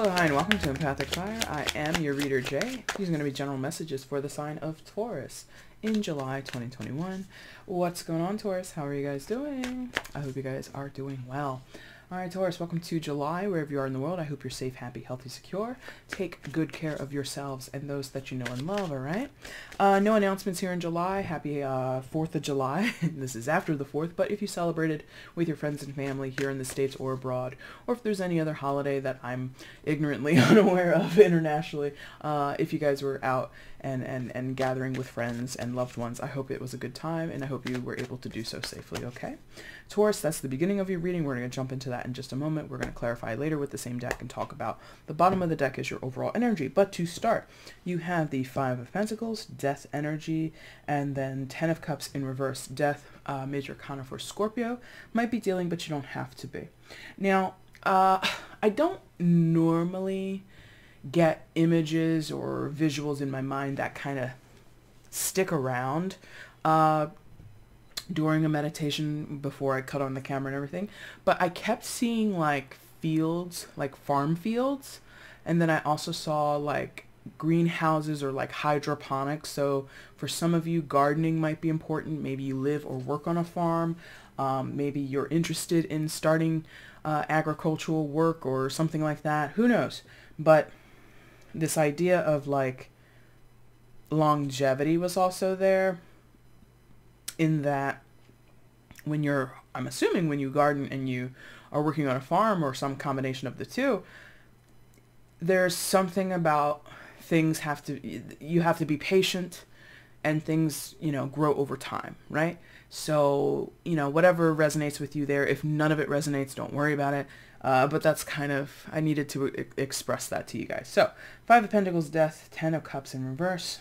Hello, hi, and welcome to EmpathicFire. I am your reader, Jay. These are going to be general messages for the sign of Taurus in July 2021. What's going on, Taurus? How are you guys doing? I hope you guys are doing well. All right, Taurus, welcome to July, wherever you are in the world. I hope you're safe, happy, healthy, secure. Take good care of yourselves and those that you know and love, all right? No announcements here in July. Happy 4th of July. This is after the 4th, but if you celebrated with your friends and family here in the States or abroad, or if there's any other holiday that I'm ignorantly unaware of internationally, if you guys were out and gathering with friends and loved ones, I hope it was a good time, and I hope you were able to do so safely, okay? Taurus, that's the beginning of your reading. We're going to jump into that in just a moment. We're going to clarify later with the same deck and talk about the bottom of the deck as your overall energy. But to start, you have the Five of Pentacles, Death energy, and then Ten of Cups in reverse. Death, major arcana for Scorpio. Might be dealing, but you don't have to be. Now, I don't normally get images or visuals in my mind that kind of stick around during a meditation before I cut on the camera and everything, but I kept seeing like fields, like farm fields, and then I also saw like greenhouses or like hydroponics. So for some of you, gardening might be important. Maybe you live or work on a farm. Maybe you're interested in starting agricultural work or something like that. Who knows? But this idea of like longevity was also there, in that when you're, I'm assuming when you garden and you are working on a farm or some combination of the two, there's something about things you have to be patient, and things, you know, grow over time, right? So, you know, whatever resonates with you there. If none of it resonates, don't worry about it. But that's kind of, I needed to express that to you guys. So, Five of Pentacles, Death, Ten of Cups in reverse.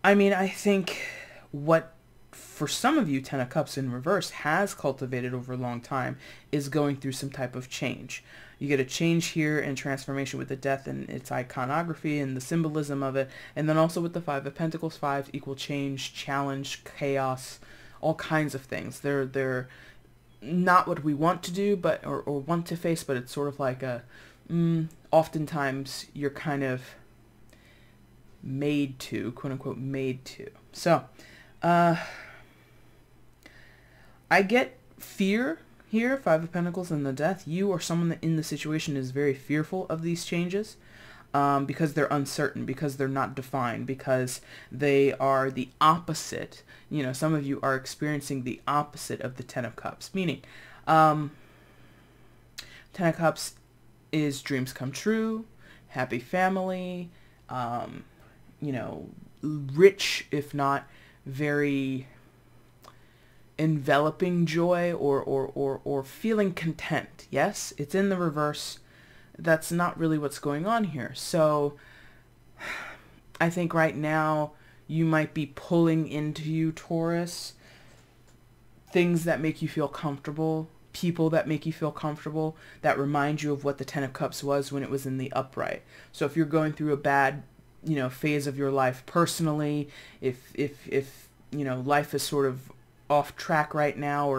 I mean, I think what, for some of you, Ten of Cups in reverse has cultivated over a long time is going through some type of change. You get a change here and transformation with the Death and its iconography and the symbolism of it. And then also with the Five of Pentacles, five equal change, challenge, chaos, all kinds of things. They're not what we want to do, but or want to face, but it's sort of like a, oftentimes you're kind of made to, quote unquote, made to. So, I get fear here, Five of Pentacles and the Death. You or someone that in the situation is very fearful of these changes because they're uncertain, because they're not defined, because they are the opposite. You know, some of you are experiencing the opposite of the Ten of Cups, meaning Ten of Cups is dreams come true, happy family, you know, rich, if not very enveloping joy, or feeling content. Yes, it's in the reverse. That's not really what's going on here. So I think right now you might be pulling into you, Taurus, things that make you feel comfortable, people that make you feel comfortable, that remind you of what the Ten of Cups was when it was in the upright. So if you're going through a bad, you know, phase of your life personally, if you know, life is sort of off track right now,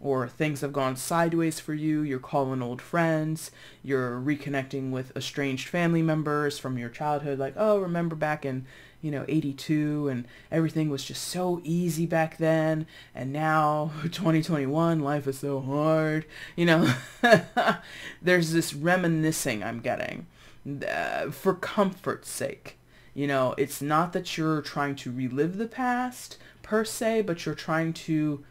or things have gone sideways for you, you're calling old friends, you're reconnecting with estranged family members from your childhood, like, oh, remember back in, you know, 82, and everything was just so easy back then, and now 2021, life is so hard, you know. There's this reminiscing I'm getting for comfort's sake. You know, it's not that you're trying to relive the past per se, but you're trying to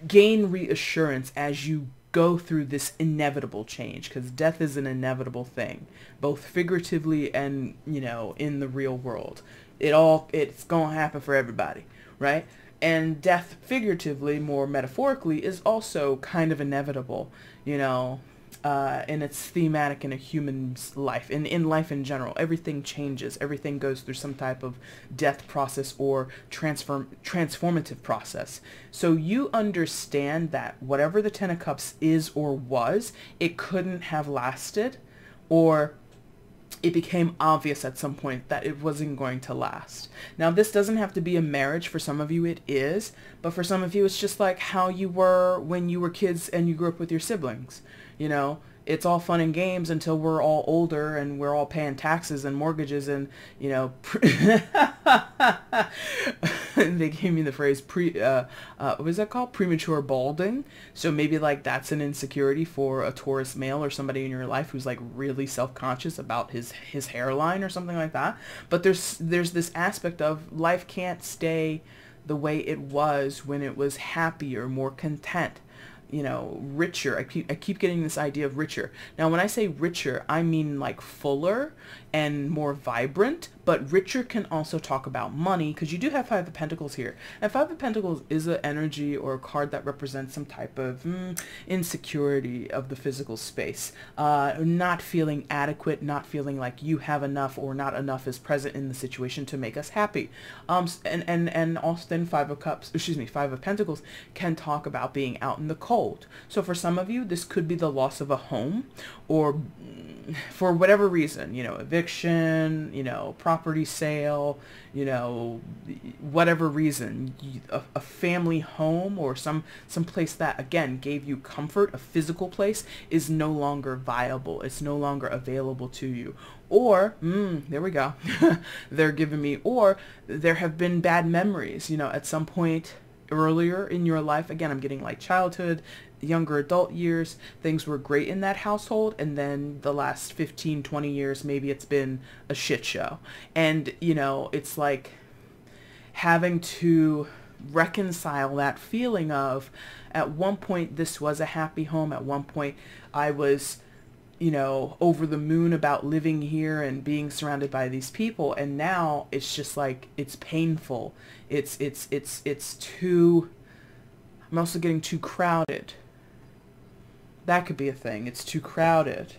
gain reassurance as you go through this inevitable change, because death is an inevitable thing, both figuratively and, you know, in the real world. It's gonna happen for everybody, right? And death figuratively, more metaphorically, is also kind of inevitable, you know, and it's thematic in a human's life, in life in general. Everything changes. Everything goes through some type of death process or transformative process. So you understand that whatever the Ten of Cups is or was, it couldn't have lasted, or it became obvious at some point that it wasn't going to last. Now, this doesn't have to be a marriage. For some of you it is, but for some of you it's just like how you were when you were kids and you grew up with your siblings. You know, it's all fun and games until we're all older and we're all paying taxes and mortgages and, you know, they gave me the phrase what is that called? Premature balding. So maybe like that's an insecurity for a Taurus male or somebody in your life who's like really self-conscious about his hairline or something like that. But there's this aspect of life can't stay the way it was when it was happier, more content, you know, richer. I keep getting this idea of richer. Now, when I say richer, I mean like fuller and more vibrant, but richer can also talk about money, because you do have Five of Pentacles here. And Five of Pentacles is an energy or a card that represents some type of insecurity of the physical space. Not feeling adequate, not feeling like you have enough or not enough is present in the situation to make us happy. And often Five of Pentacles can talk about being out in the cold. So for some of you, this could be the loss of a home, or for whatever reason, you know, eviction, you know, property sale, you know, whatever reason, a family home or some place that, again, gave you comfort, a physical place, is no longer viable. It's no longer available to you. Or, there we go. They're giving me, or there have been bad memories, you know, at some point earlier in your life. Again, I'm getting like childhood, younger adult years, things were great in that household, and then the last 15, 20 years, maybe it's been a shit show. And, you know, it's like having to reconcile that feeling of, at one point this was a happy home, at one point I was, you know, over the moon about living here and being surrounded by these people, and now it's just like, it's painful. It's too, I'm also getting too crowded. That could be a thing. It's too crowded.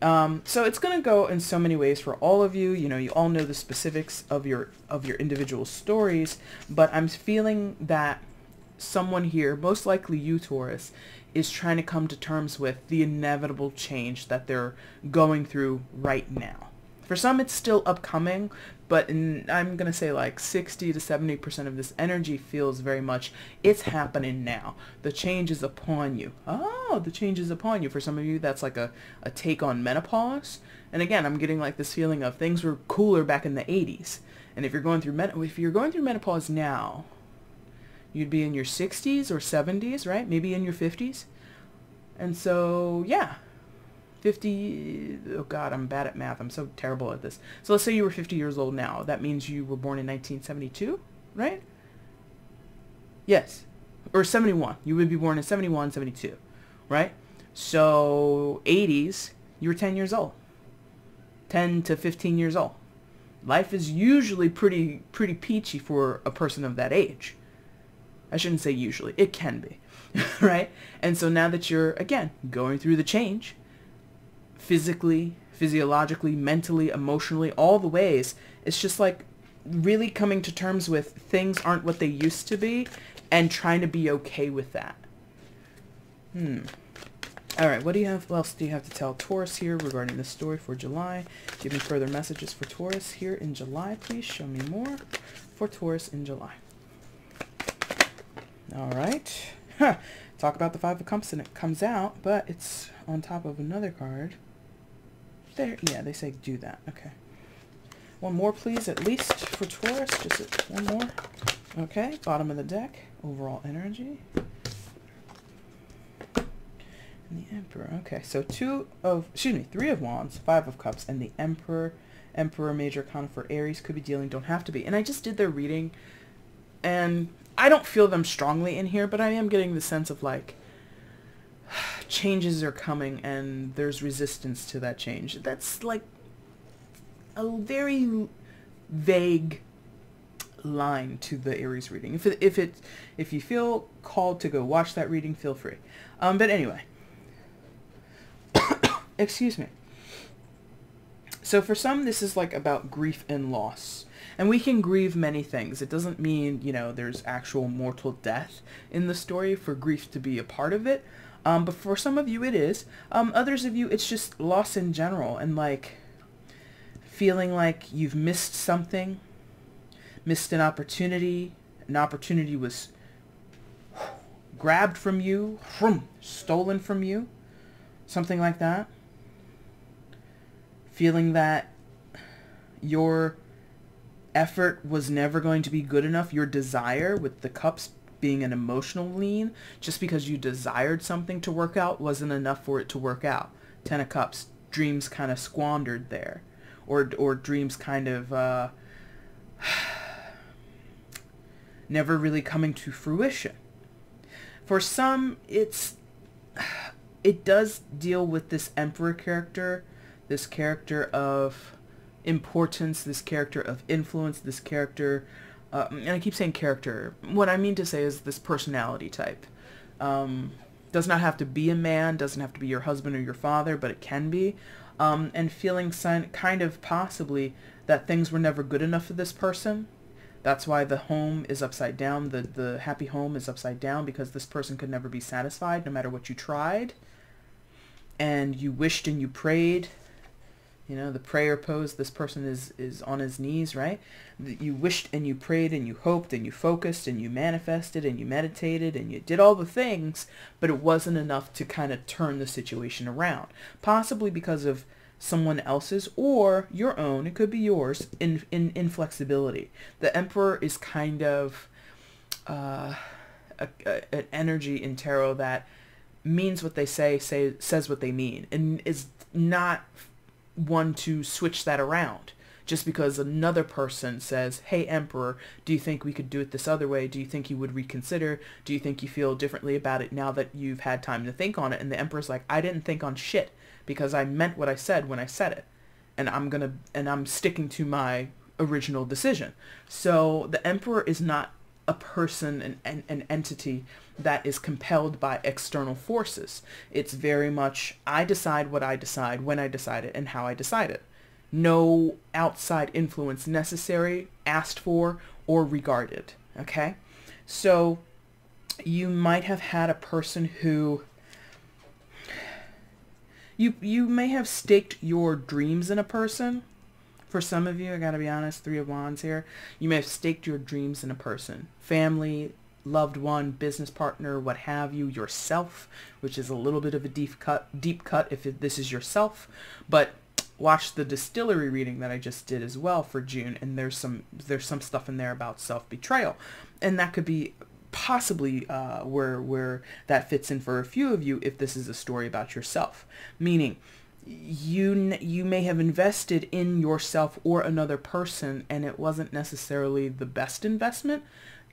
So it's going to go in so many ways for all of you. You know, you all know the specifics of your individual stories, but I'm feeling that someone here, most likely you, Taurus, is trying to come to terms with the inevitable change that they're going through right now. For some, it's still upcoming, but I'm going to say like 60 to 70% of this energy feels very much, it's happening now. The change is upon you. Oh, the change is upon you. For some of you, that's like a take on menopause. And again, I'm getting like this feeling of things were cooler back in the 80s. And if you're going through menopause now, you'd be in your 60s or 70s, right? Maybe in your 50s. And so, yeah. 50, oh God, I'm bad at math. I'm so terrible at this. So let's say you were 50 years old now. That means you were born in 1972, right? Yes. Or 71. You would be born in 71, 72, right? So 80s, you were 10 years old. 10 to 15 years old. Life is usually pretty peachy for a person of that age. I shouldn't say usually. It can be, right? And so now that you're, again, going through the change, physically, physiologically, mentally, emotionally, all the ways, it's just like really coming to terms with things aren't what they used to be and trying to be okay with that. All right, what else do you have to tell Taurus here regarding this story for July? Give me further messages for Taurus here in July, please. Show me more for Taurus in July. All right. Talk about the Five of Cups and it comes out, but it's on top of another card. There, yeah, they say do that. Okay. One more, please, at least for Taurus. Just one more. Okay, bottom of the deck. Overall energy. And the Emperor. Okay, so Three of Wands, Five of Cups, and the Emperor. Emperor, Major Arcana for Aries, could be dealing, don't have to be. And I just did their reading, and I don't feel them strongly in here, but I am getting the sense of like, changes are coming and there's resistance to that change. That's like a very vague line to the Aries reading. If you feel called to go watch that reading, feel free. But anyway, excuse me. So for some, this is like about grief and loss. And we can grieve many things. It doesn't mean, you know, there's actual mortal death in the story for grief to be a part of it. But for some of you it is. Others of you, it's just loss in general and like feeling like you've missed something, missed an opportunity was grabbed from you, stolen from you. something like that. Feeling that your effort was never going to be good enough. Your desire, with the cups being an emotional lean, just because you desired something to work out wasn't enough for it to work out. 10 of Cups, dreams kind of squandered there, or dreams kind of never really coming to fruition. For some, it does deal with this Emperor character, this character of importance, this character of influence, this character, and I keep saying character. What I mean to say is this personality type. Does not have to be a man, doesn't have to be your husband or your father, but it can be. And feeling kind of possibly that things were never good enough for this person. That's why the home is upside down. The happy home is upside down, because this person could never be satisfied no matter what you tried. And you wished and you prayed. You know, the prayer pose, this person is on his knees, right? You wished and you prayed and you hoped and you focused and you manifested and you meditated and you did all the things, but it wasn't enough to kind of turn the situation around. Possibly because of someone else's or your own, it could be yours, in inflexibility. The Emperor is kind of an energy in tarot that means what they says what they mean, and is not one to switch that around just because another person says, hey Emperor, do you think we could do it this other way? Do you think you would reconsider? Do you think you feel differently about it now that you've had time to think on it? And the Emperor's like, I didn't think on shit, because I meant what I said when I said it, and I'm sticking to my original decision. So the Emperor is not a person, an entity that is compelled by external forces. It's very much, I decide what I decide, when I decide it, and how I decide it. No outside influence necessary, asked for, or regarded. Okay? So you might have had a person who, you may have staked your dreams in a person. For some of you, I gotta be honest, 3 of Wands here. You may have staked your dreams in a person. Family, loved one, business partner, what have you, yourself, which is a little bit of a deep cut if this is yourself. But watch the distillery reading that I just did as well for June, and there's some stuff in there about self-betrayal. And that could be possibly where that fits in for a few of you if this is a story about yourself. Meaning, you may have invested in yourself or another person, and it wasn't necessarily the best investment,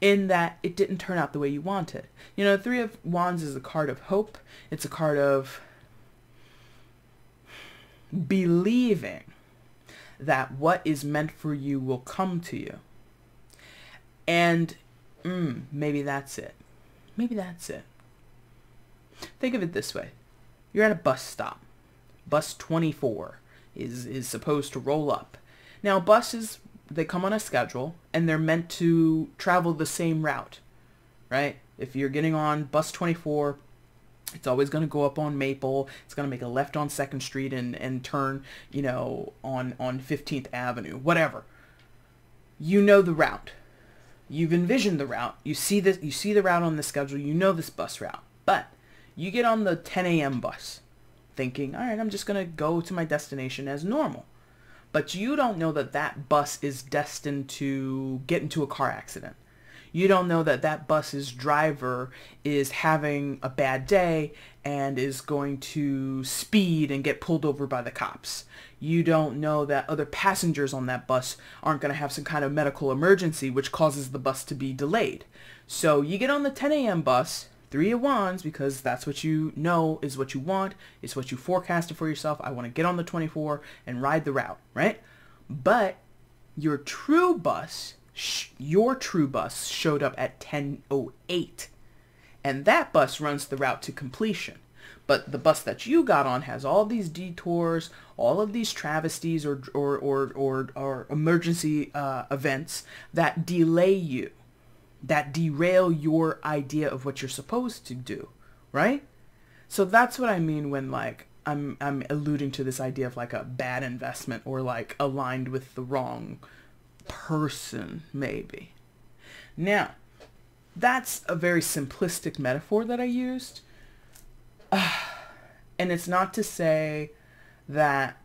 in that it didn't turn out the way you wanted. You know, the 3 of Wands is a card of hope. It's a card of believing that what is meant for you will come to you. And maybe that's it. Maybe that's it. Think of it this way. You're at a bus stop. Bus 24 is supposed to roll up. Now, buses, they come on a schedule, and they're meant to travel the same route, right? If you're getting on bus 24, it's always going to go up on Maple. It's going to make a left on 2nd Street and turn, you know, on 15th Avenue, whatever. You know the route. You've envisioned the route. You see the route on the schedule. You know this bus route. But you get on the 10 a.m. bus thinking, all right, I'm just going to go to my destination as normal. But you don't know that that bus is destined to get into a car accident. You don't know that that bus's driver is having a bad day and is going to speed and get pulled over by the cops. You don't know that other passengers on that bus aren't going to have some kind of medical emergency which causes the bus to be delayed. So you get on the 10 a.m. bus, 3 of Wands, because that's what you know is what you want. It's what you forecasted for yourself. I want to get on the 24 and ride the route, right? But your true bus showed up at 10:08, and that bus runs the route to completion. But the bus that you got on has all these detours, all of these travesties or emergency events that delay you, that derail your idea of what you're supposed to do, right? So that's what I mean when, like, I'm alluding to this idea of like a bad investment, or like aligned with the wrong person, maybe. Now, that's a very simplistic metaphor that I used. And it's not to say that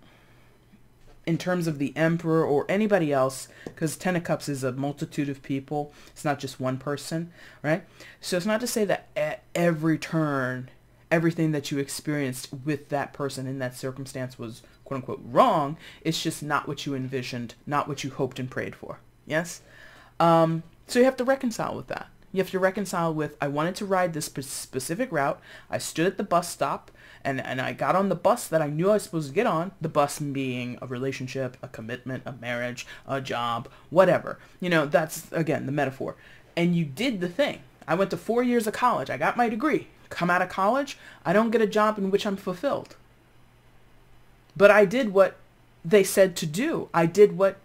in terms of the Emperor or anybody else, because Ten of Cups is a multitude of people. It's not just one person, right? So it's not to say that at every turn, everything that you experienced with that person in that circumstance was quote unquote wrong. It's just not what you envisioned, not what you hoped and prayed for. Yes? So you have to reconcile with that. You have to reconcile with, I wanted to ride this specific route. I stood at the bus stop and I got on the bus that I knew I was supposed to get on. The bus being a relationship, a commitment, a marriage, a job, whatever. You know, that's, again, the metaphor. And you did the thing. I went to 4 years of college. I got my degree. Come out of college, I don't get a job in which I'm fulfilled. But I did what they said to do. I did what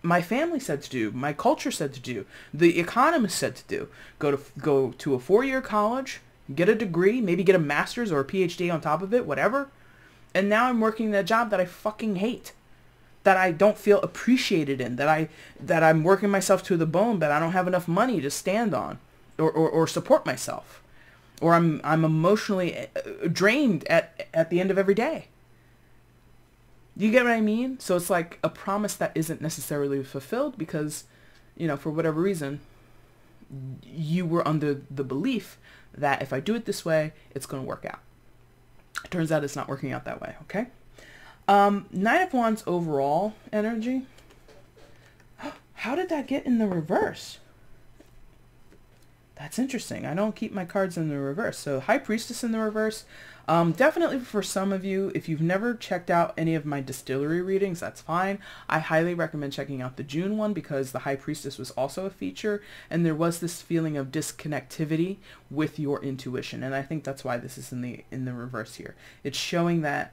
my family said to do, my culture said to do, the economist said to do. Go to a 4-year college, get a degree, maybe get a master's or a PhD on top of it, whatever. And now I'm working a job that I fucking hate, that I don't feel appreciated in, that I'm working myself to the bone, but I don't have enough money to stand on or support myself. Or I'm emotionally drained at the end of every day. You get what I mean? So it's like a promise that isn't necessarily fulfilled because, you know, for whatever reason, you were under the belief that if I do it this way, it's going to work out. It turns out it's not working out that way, okay? Knight of Wands overall energy. How did that get in the reverse? That's interesting. I don't keep my cards in the reverse. So High Priestess in the reverse. Definitely for some of you, if you've never checked out any of my distillery readings, that's fine. I highly recommend checking out the June one because the High Priestess was also a feature and there was this feeling of disconnectivity with your intuition. And I think that's why this is in the reverse here. It's showing that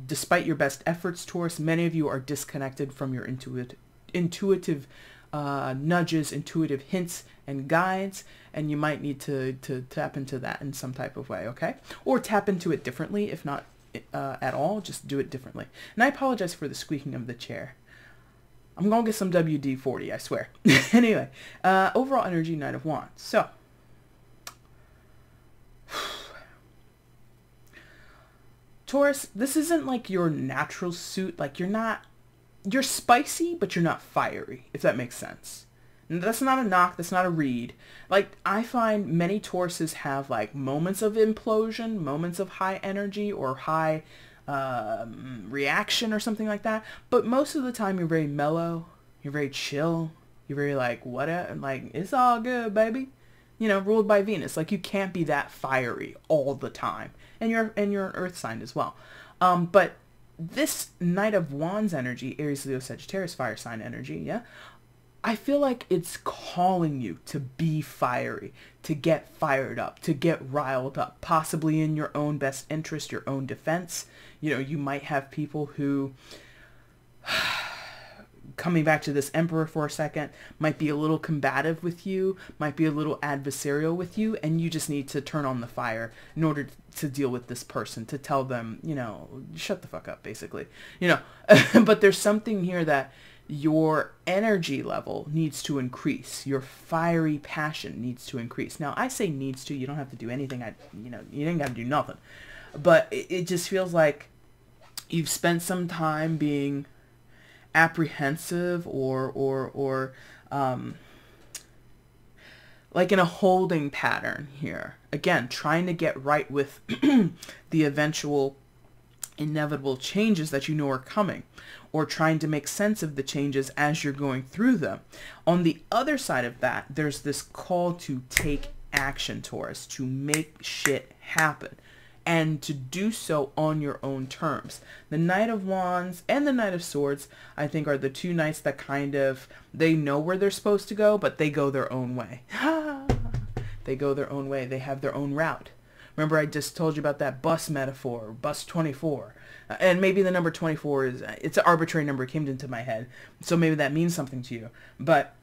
despite your best efforts, Taurus, many of you are disconnected from your intuitive nudges, intuitive hints and guides, and you might need to tap into that in some type of way, okay? Or tap into it differently, if not at all, just do it differently. And I apologize for the squeaking of the chair. I'm going to get some WD-40, I swear. Anyway, overall energy, Knight of Wands. So, Taurus, this isn't like your natural suit. Like you're spicy, but you're not fiery, if that makes sense. And that's not a knock, that's not a read. Like, I find many Tauruses have like moments of implosion, moments of high energy or high reaction or something like that. But most of the time you're very mellow, you're very chill, you're very like, whatever, like, it's all good, baby. You know, ruled by Venus. Like, you can't be that fiery all the time. And you're an earth sign as well. But this Knight of Wands energy, Aries, Leo, Sagittarius, fire sign energy, yeah? I feel like it's calling you to be fiery, to get fired up, to get riled up, possibly in your own best interest, your own defense. You know, you might have people who, coming back to this Emperor for a second, might be a little combative with you, might be a little adversarial with you, and you just need to turn on the fire in order to deal with this person, to tell them, you know, shut the fuck up, basically. You know, but there's something here that your energy level needs to increase. Your fiery passion needs to increase. Now, I say needs to. You don't have to do anything. You ain't got to do nothing. But it just feels like you've spent some time being apprehensive or like in a holding pattern here. Again, trying to get right with the eventual inevitable changes that you know are coming, or trying to make sense of the changes as you're going through them. On the other side of that, there's this call to take action, Taurus, to make shit happen, and to do so on your own terms. The Knight of Wands and the Knight of Swords, I think, are the two knights that kind of, they know where they're supposed to go, but they go their own way. They go their own way. They have their own route. Remember, I just told you about that bus metaphor, bus 24. And maybe the number 24 is, it's an arbitrary number, it came into my head. So maybe that means something to you. But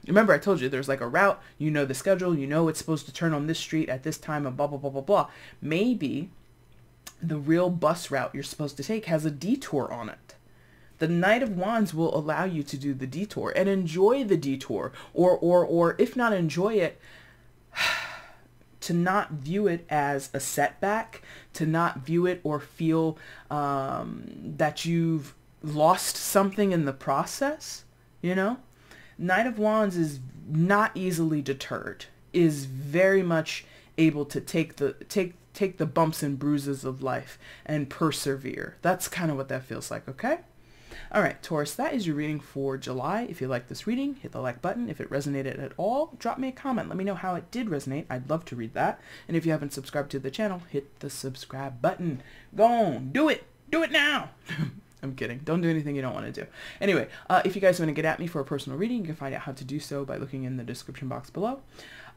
remember, I told you there's like a route, you know the schedule, you know it's supposed to turn on this street at this time and blah, blah, blah, blah, blah. Maybe the real bus route you're supposed to take has a detour on it. The Knight of Wands will allow you to do the detour and enjoy the detour. Or if not enjoy it, to not view it as a setback, to not view it or feel that you've lost something in the process, you know? Knight of Wands is not easily deterred, is very much able to take the bumps and bruises of life and persevere. That's kind of what that feels like, okay? All right, Taurus, that is your reading for July. If you like this reading, hit the like button. If it resonated at all, drop me a comment. Let me know how it did resonate. I'd love to read that. And if you haven't subscribed to the channel, hit the subscribe button. Go on, do it. Do it now. I'm kidding. Don't do anything you don't want to do. Anyway, if you guys want to get at me for a personal reading, you can find out how to do so by looking in the description box below.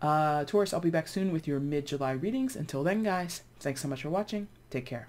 Taurus, I'll be back soon with your mid-July readings. Until then, guys, thanks so much for watching. Take care.